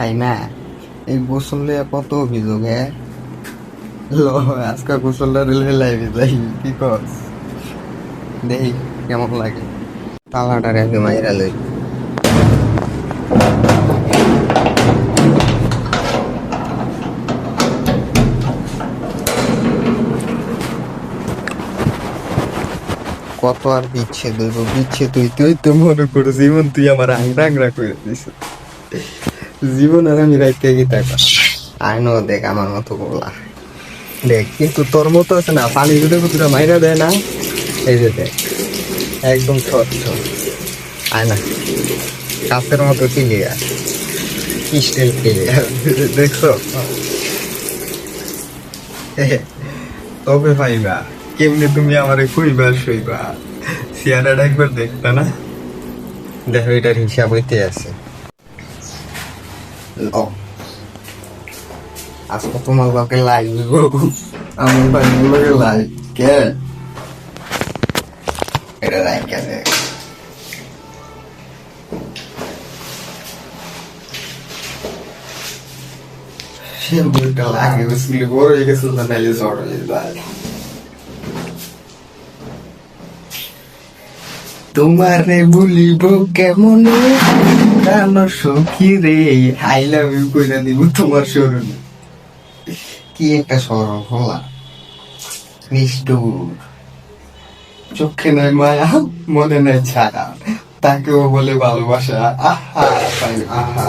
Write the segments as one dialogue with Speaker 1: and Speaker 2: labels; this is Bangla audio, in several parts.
Speaker 1: তাই না? এই গোসলে কত অভিযোগ আজকে গোসলটা রেলওয়ে লাইভে যাই, কি কস? দেখি কেমন লাগে। তালাটা রেখে মাইরা লই। কত আর বিচ্ছেদ হইব, বিচ্ছেদ হইতে হইতে মনে করো জীবন তুই আমার আংরা আংরা করে দিস। জীবন আর আমি রাইতে গীতা আইনও দেখ আমার মতো বলা দেখ, কিন্তু তোর মতো আছে না, পানি যদি কুতুরা মাইরা দেয় না, এই যে দেখ একদম স্বচ্ছ আয় না, কাপের মতো ক্লিয়ার, ক্রিস্টাল ক্লিয়ার। দেখছো? তবে ভাইবা কেমনি তুমি আমার কইবা শুইবা, চেহারাটা একবার দেখতা না? দেখো এটার হিসাব হইতে আছে। আজকে তোমার বাকে লাইভ আমার ভাইগুলোকে লাইভ কে এটা লাইক কেন সে বইটা লাগে স্কুলে বড় হয়ে গেছিল না, নাইলে জ্বর হয়ে যায়। তোমারে বলিব কেমন কেন সখী রে, আই লাভ ইউ কইরা দিব তোমার শরণে। কি একটা সরল হলা, নিষ্ঠুর, চোখে নয় মায়া মনে নয় ছায়া, তাকেও বলে ভালোবাসা। আহা আহা,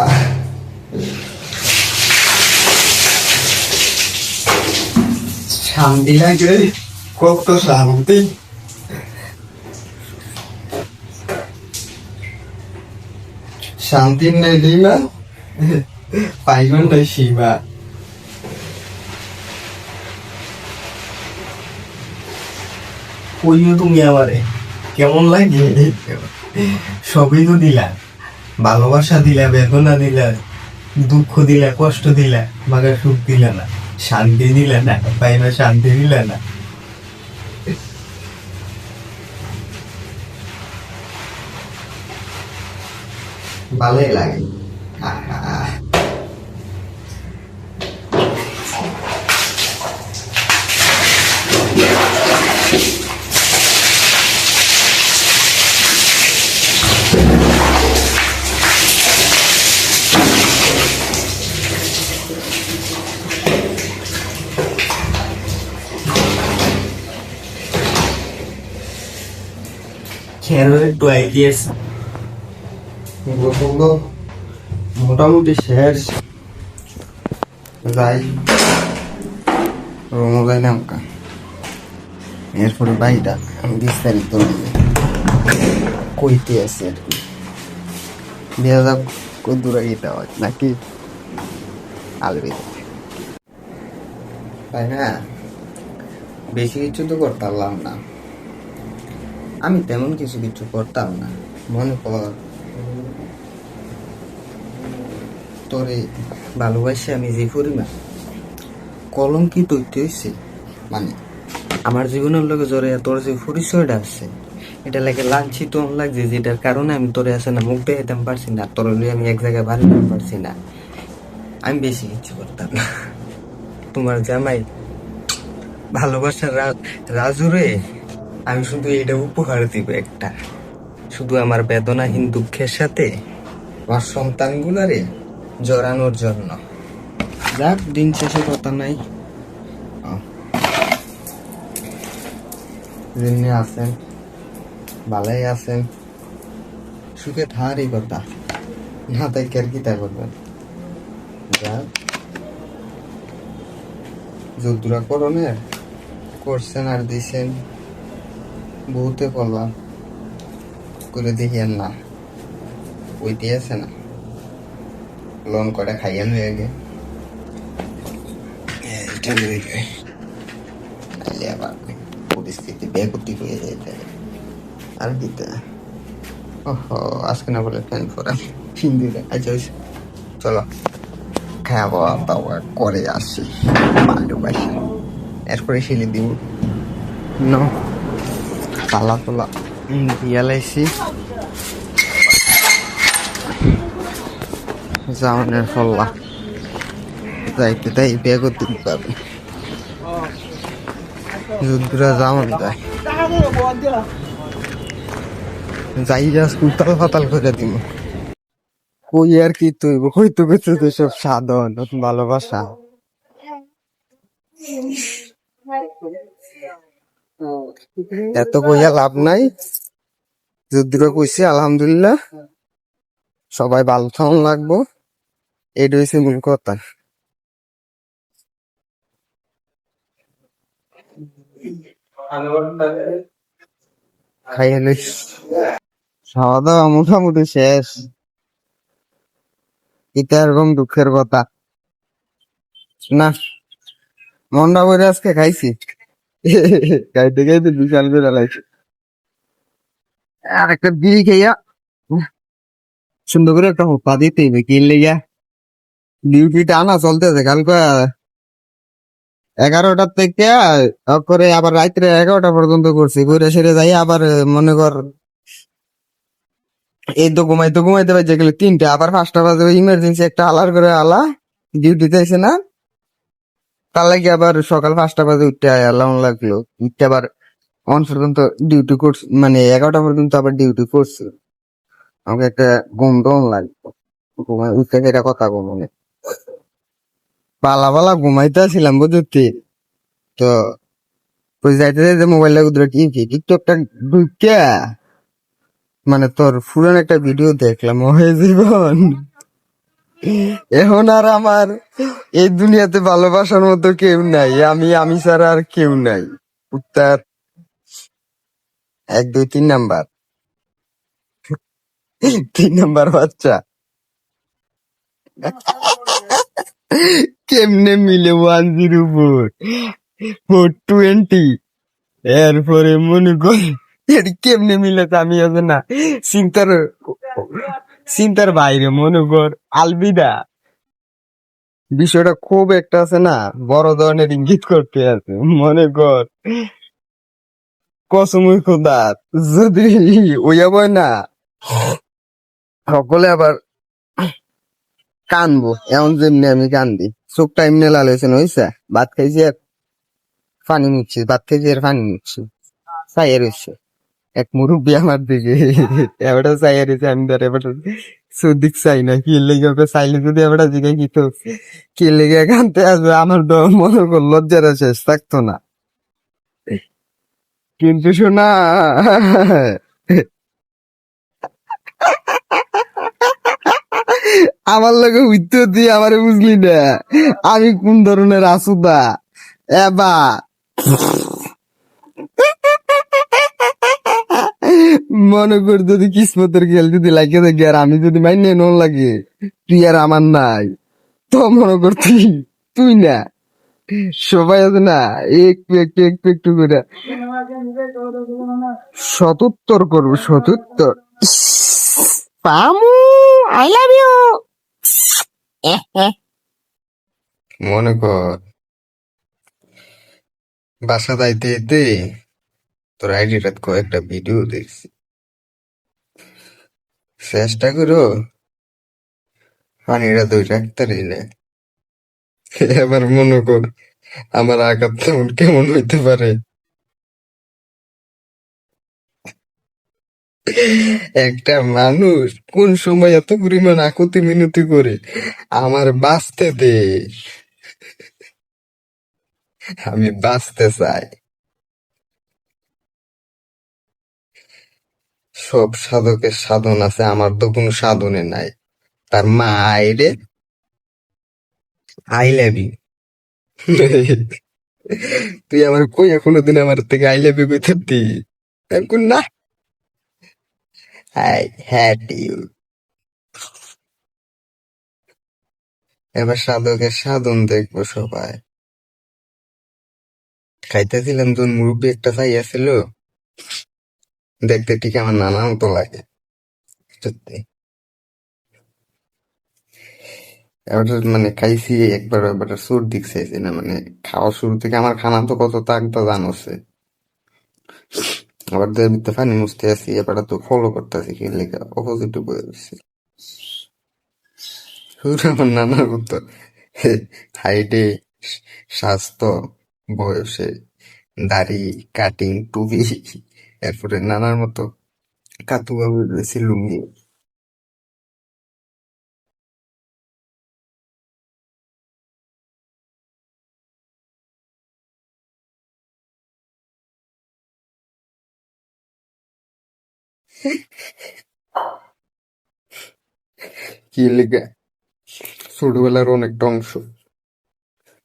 Speaker 1: শান্তি লাগে, কত শান্তি। শান্তির নাই দিবা পাইবেন নাই শিবা। কইও তুমি আমারে কেমন লাগে, সবই তো দিলা, ভালোবাসা দিলা, বেদনা দিলা, দুঃখ দিলা, কষ্ট দিলা, মাগা সুখ দিলা না, শান্তি দিলা না, পাইবা শান্তি দিলা না। ভালোই লাগে। খেয়ালের একটু আইডিয়াস মোটামুটি শেষ, যাই রুমও যাই নামকা, এরপরে বাইটা আমি বিস্তারিত কইতে আছি আর কি। দেখা যাক কদ্দুরা গীতা হয় নাকি আলবি, তাই না? বেশি কিছু তো করতে পারলাম না, আমি তেমন কিছু করতাম না। মনে কর তোরে ভালোবাসে আমি যে পরিমাণ কলঙ্কিত হইতে হয়েছে, মানে আমার জীবনের লোকে জোরে তোর যে পরিচয়টা আছে এটা লাগে লাঞ্ছিত লাগছে, যেটার কারণে আমি তোরে আছে না মুখ দেখাইতাম পারছি না, তোর আমি এক জায়গায় বাড়িতাম পারছি না। আমি বেশি কিছু করতাম না। তোমার জামাই ভালোবাসার রাজুরে আমি শুধু এটা উপহার দিব একটা, শুধু আমার বেদনাহীন দুঃখের সাথে আমার সন্তানগুলারে জড়ানোর জন্য। যাক, দিন শেষে কথা নাই, যিনি আছেন ভালোই আছেন, সুখে থাকারই কথা, না তাই কের কি তা করবেন। যাক, যদ্দুরা করণের করছেন আর দিছেন, বহুতে করলাম করে দেখিয়েন না, ওইটি আছে না লোন করে খাইয়েন হয়ে গে আবার পরিস্থিতি বেগতি হয়ে যেতে আর দিতে। ওহো, আজকে না বলে ফ্যান ফোরা হিন্দিতে। আচ্ছা চলো খাওয়া দাওয়া করে আসি, ভালোবাসি এরপরে শিলি দিব ন তালা তোলা দিয়া লাইছি, জামানের ফল্লা যাইতে তাই বিয়ে করতে পারবে যুদ্ধরা জামান যায় যাই যা উতাল ফাতাল করে দিব কই আর কি তুই হয়তো কিছু তো সব সাধন ভালোবাসা এত কইয়া লাভ নাই যুদ্ধরা কইছে আলহামদুলিল্লাহ সবাই ভালো থাকুন লাগবো এটা হচ্ছে মূল কথা খাইয়ে লইস খাওয়া দাওয়া মোটামুটি শেষ এটা এরকম দুঃখের কথা না মনটা করে আজকে খাইছি খাইতে খাইতে বিশাল করে লাগছে আর একটা বিড়ি খাইয়া সুন্দর করে একটা হুপা দিতে হইবে কি লেগা ডিউটিটা আনা চলতেছে কালকে 11টার থেকে করে আবার রাত্রে 11টা পর্যন্ত করছি ঘুরে সেরে যাই আবার মনে কর এই তো ঘুমাইতে ঘুমাইতে পারছে গেলে 3টা আবার 5টা বাজে ইমার্জেন্সি একটা আলার করে আলা ডিউটিতে এসে না তার লাগে আবার সকাল 5টা বাজে উঠতে আলাম লাগলো উঠতে আবার অন পর্যন্ত ডিউটি করছি মানে 11টা পর্যন্ত আবার ডিউটি করছি আমাকে একটা ঘুম টম লাগবে ঘুমাই উঠতে এটা কথা ঘুমনে পালা পালা ঘুমাইতে আসছিলাম বুঝতে তো ওই যাইতে যাইতে মোবাইলটা উদ্রে টিকটকটা ঢুকিয়া মানে তোর পুরান একটা ভিডিও দেখলাম ওহে জীবন এখন আর আমার এই দুনিয়াতে ভালোবাসার মতো কেউ নাই আমি ছাড়া আর কেউ নাই উত্তর 1 2 3 নাম্বার 3 নাম্বার বাচ্চা কেমনে মিলে 104 420 এরপরে মনে কর এর কেমনে মিলে তা আমি আজ না চিন্তার চিন্তার বাইরে মনে কর আলবিদা বিষয়টা খুব একটা আছে না বড় ধরনের ইঙ্গিত করতে আছে মনে কর কসমই খোদা যদি ওইয়া বয় না সকলে আবার কানবো এমন যেমনি আমি কান্দি চোখটা এমনি লাল হয়েছে হয়েছে ভাত খাইছি আর পানি মুছছি ভাত খাইছি আর পানি মুছছি চাইয়া রয়েছে এক মুরব্বী আমার দিকে এবারটা চাইয়া রয়েছে আমি ধর এবার সুদিক চাই না কি লেগে ওকে চাইলে যদি এবারটা দিকে কি তো কি লেগে কানতে আসবে আমার তো মনে কর লজ্জার শেষ থাকতো না কিন্তু শোনা আমার লগে উত্তর দিয়ে আমারে বুঝলি না আমি কোন ধরনের আসুদা এবা মনে কর যদি কিসমতের খেল যদি লাগে দেখি আর আমি যদি মাইনে নন লাগে তুই আর আমার নাই তো মনে কর তুই না সবাই আছে না একটু একটু একটু একটু করে সতুত্তর করবো সতুত্তর পামু আই লাভ ইউ মনে কর বাসা যাইতে যেতে তোর আইডিটা কয়েকটা ভিডিও দেখছি চেষ্টা করো পানিটা দুই রাখতে রইলে এবার মনে কর আমার আঘাত তেমন কেমন হইতে পারে একটা মানুষ কোন সময় এত পরিমাণ আকুতি মিনতি করে আমার বাঁচতে দে আমি বাঁচতে চাই সব সাধকের সাধন আছে আমার তো কোনো সাধনে নাই তার মা আইরে আই লাভ ইউ তুই আমার কই কোনোদিন আমার থেকে আই লাভ ইউ কইতে এখন না আই হ্যাট ইউ এবার সাধকের সাধন দেখবো সবাই খাইতেছিলাম তোর মুরব্বী একটা চাইয়াছিল দেখতে ঠিক আমার নানার মতো লাগে সত্যি এবার মানে খাইছি একবার এবার সুর দিক চাইছি না মানে খাওয়া শুরু থেকে আমার খানা তো কত তাক তো জানোছে আবার দের ভিতরে পানি মুছতে আছি এবার তো ফলো করতেছি কি লেগে অপোজিট বলছি ওরা আমার নানার মতো হাইটে, স্বাস্থ্য, বয়সে, দাড়ি, কাটিং, টুপি, এরপরে নানার মতো কাতু বাবু রয়েছে লুঙ্গি। কি লেগে ছোটবেলার অনেকটা অংশ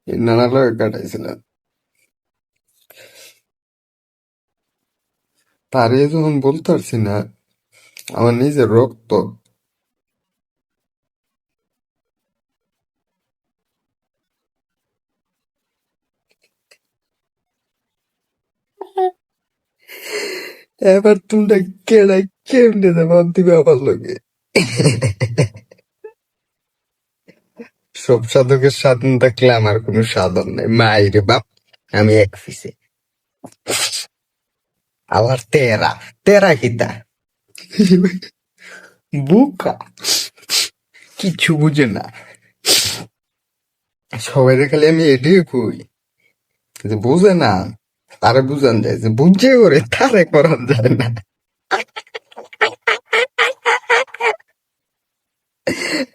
Speaker 1: এই নানা লগে কাটাইছিলাম। তারে যখন বলতে পারছি না আমার নিজের রক্ত, এবার তোমরা কেডা কেমনে জবাব দিবে আমার লগে? সব সাধকের সাধন থাকলে আমার কোনো সাধন নাই, মাইরে বাপ। আমি এক পিসে আবার তেরা, তেরা কিতা বুকা, কিছু বুঝে না। সবাই খালি আমি এটাই কই যে বুঝে না, তারে বুঝান যায়, যে বুঝে করে তারে করান যায় না।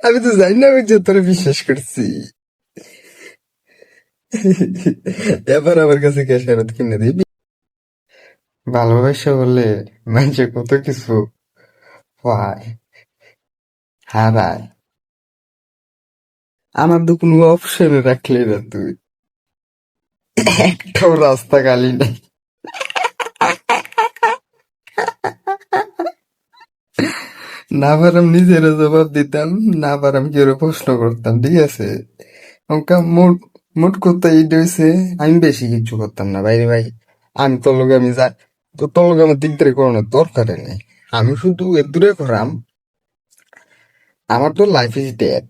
Speaker 1: আমি তো জানি না, আমি যে তোরে বিশ্বাস করছি। এবার আমার কাছে ক্যাশারত কিনে দিবি। ভালোবাসা বলে মানুষের কত কিছু পায়, হারায়। আমার তো কোনো অপশনে রাখলে না তুই, একটাও রাস্তা খালি নেই। না পারাম নিজের জবাব দিতাম, না পারাম কেউ প্রশ্ন করতাম, ঠিক আছে। ওকে মোট মোট কথা এইটা হয়েছে, আমি বেশি কিছু করতাম না বাইরে ভাই। আমি তোর লগে আমি যা, তো তোর লগে আমার দিক দিয়ে করানোর দরকার নেই। আমি শুধু এর দূরে করাম, আমার তো লাইফ ইজ ডেড।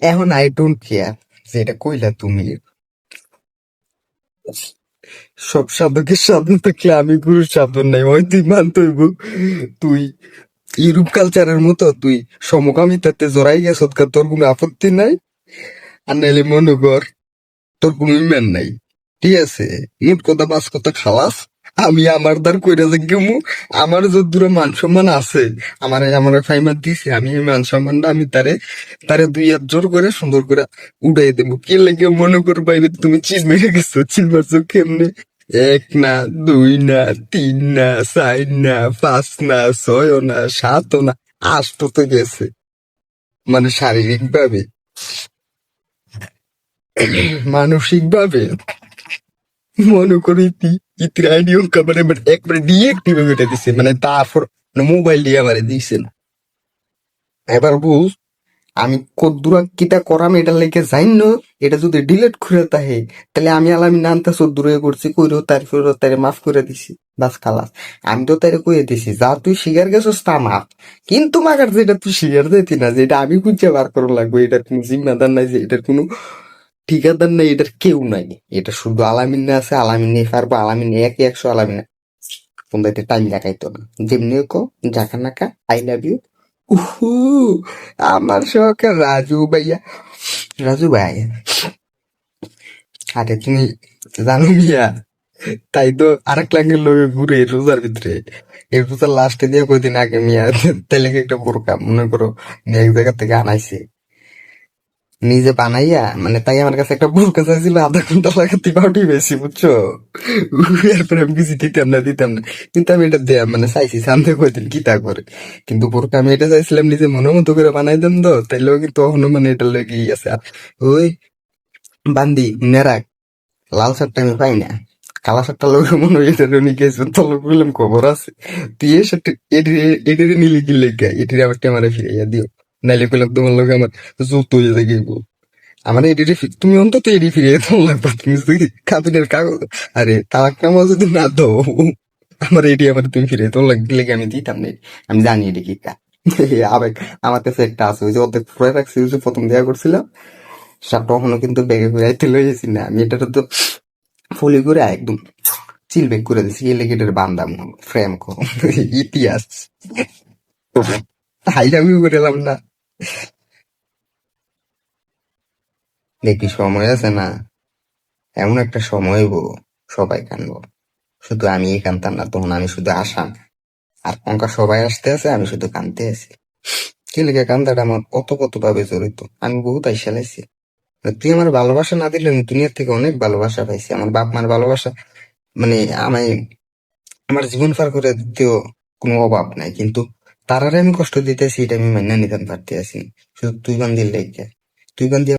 Speaker 1: এখন আই ডোন্ট কেয়ার যে এটা কইলা তুমি। সব সাধকের সাধন থাকলে আমি গুরুর সাধন নাই, হয় তুই মানতে হইব। তুই ইউরোপ কালচারের মতো তুই সমকামিতাতে জড়াই গেছ, তোর কোনো আপত্তি নাই। আর নাইলে মনে কর তোর কোনো ইমান নাই, ঠিক আছে। মোট কথা পাঁচ কথা খালাস। আমি আমার দ্বার কইরা যে গেমু, আমার যত দূরে মান সম্মান আছে, আমার ফাইমার দিছে, আমি এই মান সম্মানটা আমি তারে তারে দুই হাত জোর করে সুন্দর করে উড়াই দেবো। কে লেগে মনে করবা এবার তুমি চিজ মেরে গেছো, চিল মারছো কেমনে? এক না, দুই না, তিন না, চার না, পাঁচ না, ছয় না, সাত না, আষ্ট তো গেছে। মানে শারীরিক ভাবে, মানসিক ভাবে, মনে করি ইতির আইডিও কাবারে একবারে ডিএক্টিভ করে দিছে, মানে তারপর মোবাইল দিয়ে আমারে দিছে না। এবার বুঝ আমি কদ্দুরা কিতা করাম এটা লেগে যাইন না। এটা যদি ডিলেট করে তাহে তাহলে আমি আলামি নানতা সদ্দুরে করছি, কইরো তারে মাফ করে দিছি, বাস খালাস। আমি তো তারে কইয়ে দিছি যা তুই শিকার গেছস তা মাফ, কিন্তু মাগার যেটা তুই শিকার দিতি না, যেটা আমি খুঁজে বার করা লাগবে, এটার কোনো জিম্মাদার নাই, যে এটার কোনো ঠিকাদার নাই, এটার কেউ নাই। এটা শুধু আলামিনে আছে, আলামিনে পারবো, আলামিনে একে একশো আলামিনে কোন দাইতে টাইম লাগাইতো না। যেমনি কো জাকা নাকা আই লাভ ইউ। উহু, আমার শখ রাজু ভাইয়া, রাজু ভাই। আরে তুমি জানো মিয়া, তাই তো আরেক লাঙ্গের লোকে ঘুরে রোজার ভিতরে, এই রোজার লাস্টে দিয়ে কয়দিন আগে মিয়া তাইলে একটা বোরকা মনে করো এক জায়গা থেকে আনাইছে, নিজে বানাইয়া, মানে তাই আমার কাছে একটা বোরকা চাইছিল, আধা ঘন্টা লাগাতে পাউটি বেশি, বুঝছো। এরপরে আমি কিছু দিতাম না, কিন্তু আমি এটা দেয়া মানে চাইছি সামনে কয়দিন কি তা করে। কিন্তু বোরকা আমি এটা চাইছিলাম নিজে মনের মতো করে বানাই দেন তো, তাইলেও কিন্তু এখনো মানে এটা লেগেই আছে। আর ওই বান্দি নেরাক লাল শার্টটা আমি পাই না, কালা শার্টটা লোক মনে হয় এটা নিয়ে গেছে, তোর বললাম খবর আছে, তুই এই শার্ট এটিরে নিলি কি লেগে, এটির আবার ক্যামেরা ফিরাইয়া দিও, নাইলে কইলাম তোমার লোক আমার জুত হয়ে যাইব। আমার এডিটে তুমি অন্তত এডি ফিরিয়ে দাও লাগবে, তুমি যদি কাবিনের কাগজ, আরে তালাক নামা যদি না দাও, আমার এডি আমার তুমি ফিরিয়ে দাও লাগলে আমি দিতাম না। আমি জানি এডি কি কা। আবেগ আমার কাছে একটা আছে, ওই যে অর্ধেক ফুরাই রাখছি, ওই যে প্রথম দেয়া করছিলাম সাপ, তখনও কিন্তু ব্যাগে ফিরাইতে লইছি না আমি, এটা তো ফলি করে একদম চিল ব্যাগ করে দিছি, এলিগেটের বান্দাম ফ্রেম করো। ইতিহাস আই লাভ ইউ করে এলাম না। দেখি সময় আছে না, এমন একটা সময় হইব সবাই কানবো, শুধু আমি কানতাম না, তখন আমি শুধু আসাম আর অঙ্কা সবাই আসতে আছে, আমি শুধু কানতে আছি। কি লেগে কান্দাটা আমার কত কত ভাবে জড়িত, আমি বহুত আইসা লাইছি। তুই আমার ভালোবাসা না দিলে আমি দুনিয়ার থেকে অনেক ভালোবাসা পাইছি, আমার বাপ মার ভালোবাসা মানে আমি আমার জীবন পার করে দিতেও কোনো অভাব নাই, কিন্তু তারারে আমি কষ্ট দিতেছি এটা আমি মাইনা নিতে পারতে আছি, শুধু তুই বান্দির লেগে, তুই বান্দি